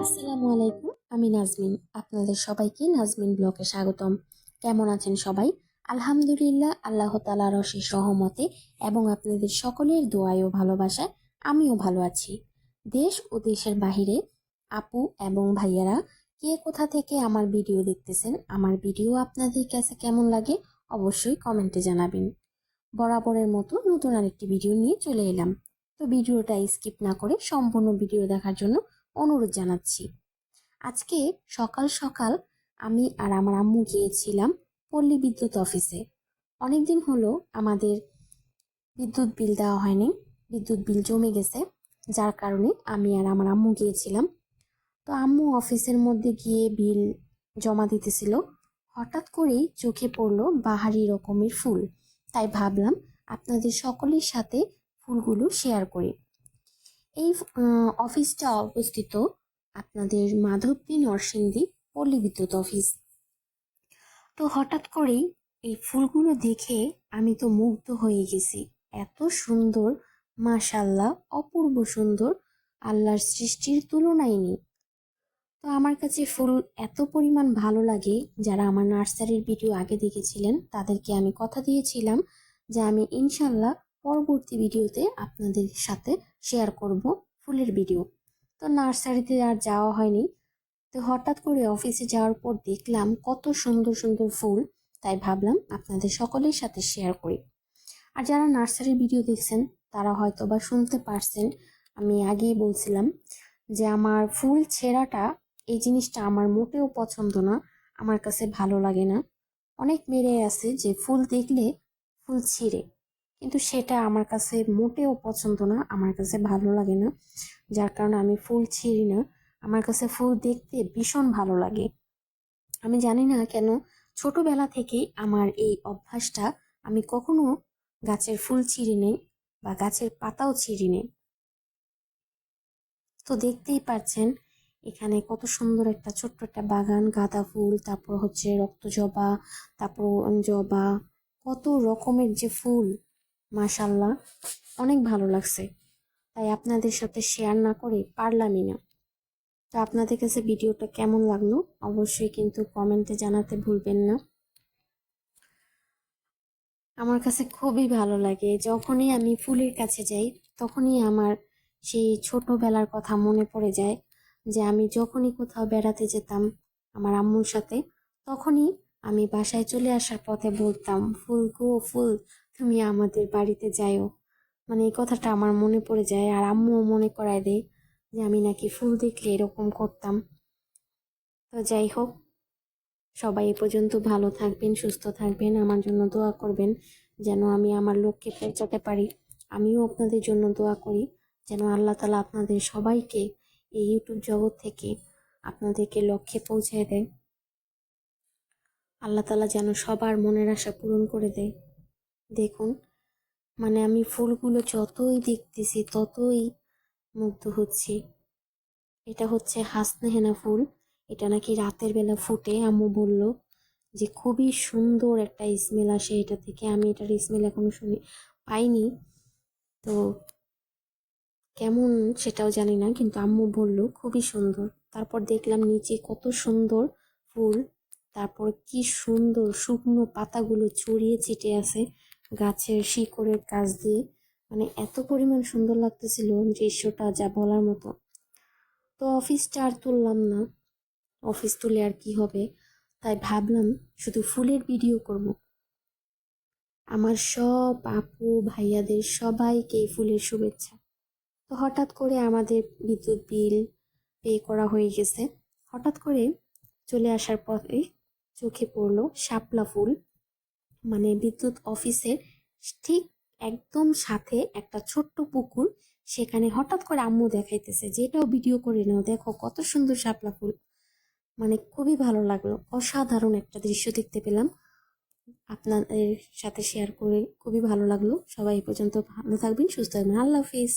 আসসালামু আলাইকুম, আমি নাজমিন। আপনাদের সবাইকে নাজমিন ব্লগে স্বাগতম। কেমন আছেন সবাই? আলহামদুলিল্লাহ, আল্লাহ তাআলার অশেষ রহমতে এবং আপনাদের সকলের দোয়ায় ও ভালোবাসায় আমিও ভালো আছি। দেশ ও দেশের বাহিরে আপু এবং ভাইয়ারা কে কোথা থেকে আমার ভিডিও দেখতেছেন, আমার ভিডিও আপনাদের কাছে কেমন লাগে অবশ্যই কমেন্টে জানাবেন। বরাবরের মতো নতুন আরেকটি ভিডিও নিয়ে চলে এলাম। তো ভিডিওটা স্কিপ না করে সম্পূর্ণ ভিডিও দেখার জন্য অনুরোধ জানাচ্ছি। আজকে সকাল সকাল আমি আর আমার আম্মু গিয়েছিলাম পল্লী বিদ্যুৎ অফিসে। অনেকদিন হলো আমাদের বিদ্যুৎ বিল দেওয়া হয়নি, বিদ্যুৎ বিল জমে গেছে, যার কারণে আমি আর আমার আম্মু গিয়েছিলাম। তো আম্মু অফিসের মধ্যে গিয়ে বিল জমা দিতেছিল, হঠাৎ করেই চোখে পড়লো বাহারি রকমের ফুল। তাই ভাবলাম আপনাদের সকলের সাথে ফুলগুলো শেয়ার করি। এই অফিসটা অবস্থিত আপনাদের মাধবদী নরসিংদী পল্লী বিদ্যুৎ অফিস। তো হঠাৎ করেই এই ফুলগুলো দেখে আমি তো মুগ্ধ হয়ে গেছি। এত সুন্দর, মাশাল্লাহ, অপূর্ব সুন্দর, আল্লাহর সৃষ্টির তুলনাই নেই। তো আমার কাছে ফুল এত পরিমাণ ভালো লাগে, যারা আমার নার্সারির ভিডিও আগে দেখেছিলেন তাদেরকে আমি কথা দিয়েছিলাম যে আমি ইনশাল্লাহ পরবর্তী ভিডিওতে আপনাদের সাথে শেয়ার করব ফুলের ভিডিও। তো নার্সারিতে আর যাওয়া হয়নি। তো হঠাৎ করে অফিসে যাওয়ার পর দেখলাম কত সুন্দর সুন্দর ফুল, তাই ভাবলাম আপনাদের সকলের সাথে শেয়ার করি। আর যারা নার্সারির ভিডিও দেখছেন তারা হয়তো বা শুনতে পারছেন, আমি আগেই বলছিলাম যে আমার ফুল ছেঁড়াটা, এই জিনিসটা আমার মোটেও পছন্দ না, আমার কাছে ভালো লাগে না। অনেক মেয়ে আছে যে ফুল দেখলে ফুল ছিঁড়ে, কিন্তু সেটা আমার কাছে মোটেও পছন্দ না, আমার কাছে ভালো লাগে না, যার কারণে আমি ফুল ছিঁড়ি না। আমার কাছে ফুল দেখতে ভীষণ ভালো লাগে। আমি জানি না কেন, ছোটবেলা থেকেই আমার এই অভ্যাসটা, আমি কখনো গাছের ফুল ছিঁড়ি নেই বা গাছের পাতাও ছিঁড়ি নেই। তো দেখতেই পাচ্ছেন এখানে কত সুন্দর একটা ছোট্ট একটা বাগান, গাঁদা ফুল, তারপর হচ্ছে রক্ত জবা, তারপর জবা, কত রকমের যে ফুল, মাশাল্লাহ, অনেক ভালো লাগছে। তাই আপনাদের সাথে শেয়ার না করে পারলামই না। তো আপনাদের কাছে ভিডিওটা কেমন লাগলো অবশ্যই কিন্তু কমেন্টে জানাতে ভুলবেন না। আমার কাছে খুবই ভালো লাগে, যখনই আমি ফুলের কাছে যাই তখনই আমার সেই ছোটবেলার কথা মনে পড়ে যায়, যে আমি যখনই কোথাও বেড়াতে যেতাম আমার আম্মুর সাথে, তখনই আমি বাসায় চলে আসার পথে বলতাম, ফুল গো ফুল, তুমি আমাদের বাড়িতে যাইও। মানে এই কথাটা আমার মনে পড়ে যায়, আর আম্মুও মনে করায় দেয় যে আমি নাকি ফুল দেখলে এরকম করতাম। তো যাই হোক, সবাই এ পর্যন্ত ভালো থাকবেন, সুস্থ থাকবেন, আমার জন্য দোয়া করবেন যেন আমি আমার লক্ষ্যে পৌঁছাতে পারি। আমিও আপনাদের জন্য দোয়া করি যেন আল্লাহ তাআলা আপনাদের সবাইকে এই ইউটিউব জগৎ থেকে আপনাদেরকে লক্ষ্যে পৌঁছে দেয়। আল্লাহ তাআলা যেন সবার মনের আশা পূরণ করে দেয়। দেখুন, মানে আমি ফুলগুলো যতই দেখতেছি ততই মুগ্ধ হচ্ছি। এটা হচ্ছে হাসনেহেনা ফুল, এটা নাকি রাতের বেলা ফুটে, আম্মু বলল যে খুবই সুন্দর একটা স্মেল আসে এটা থেকে। আমি এটার স্মেল এখনো পাইনি, তো কেমন সেটাও জানি না, কিন্তু আম্মু বলল খুবই সুন্দর। তারপর দেখলাম নিচে কত সুন্দর ফুল, তারপর কি সুন্দর শুকনো পাতাগুলো ছড়িয়ে ছিটে আছে গাছের শিকড়ের কাছ দিয়ে। মানে এত পরিমাণ সুন্দর লাগতেছিল দৃশ্যটা, যা বলার মতো। তো অফিসটা আর তুললাম না, অফিস তুলে আর কি হবে, তাই ভাবলাম শুধু ফুলের ভিডিও করব। আমার সব আপু ভাইয়াদের সবাইকে ফুলের শুভেচ্ছা। তো হঠাৎ করে আমাদের বিদ্যুৎ বিল পে করা হয়ে গেছে। হঠাৎ করে চলে আসার পথে চোখে পড়লো শাপলা ফুল। মানে বিদ্যুৎ অফিসের ঠিক একদম সাথে একটা ছোট্ট পুকুর, সেখানে হঠাৎ করে আম্মু দেখাইতেছে যে এটাও ভিডিও করে নাও, দেখো কত সুন্দর শাপলা ফুল। মানে খুবই ভালো লাগলো, অসাধারণ একটা দৃশ্য দেখতে পেলাম। আপনাদের সাথে শেয়ার করে খুবই ভালো লাগলো। সবাই এই পর্যন্ত ভালো থাকবেন, সুস্থ থাকবেন, আল্লাহ হাফিজ।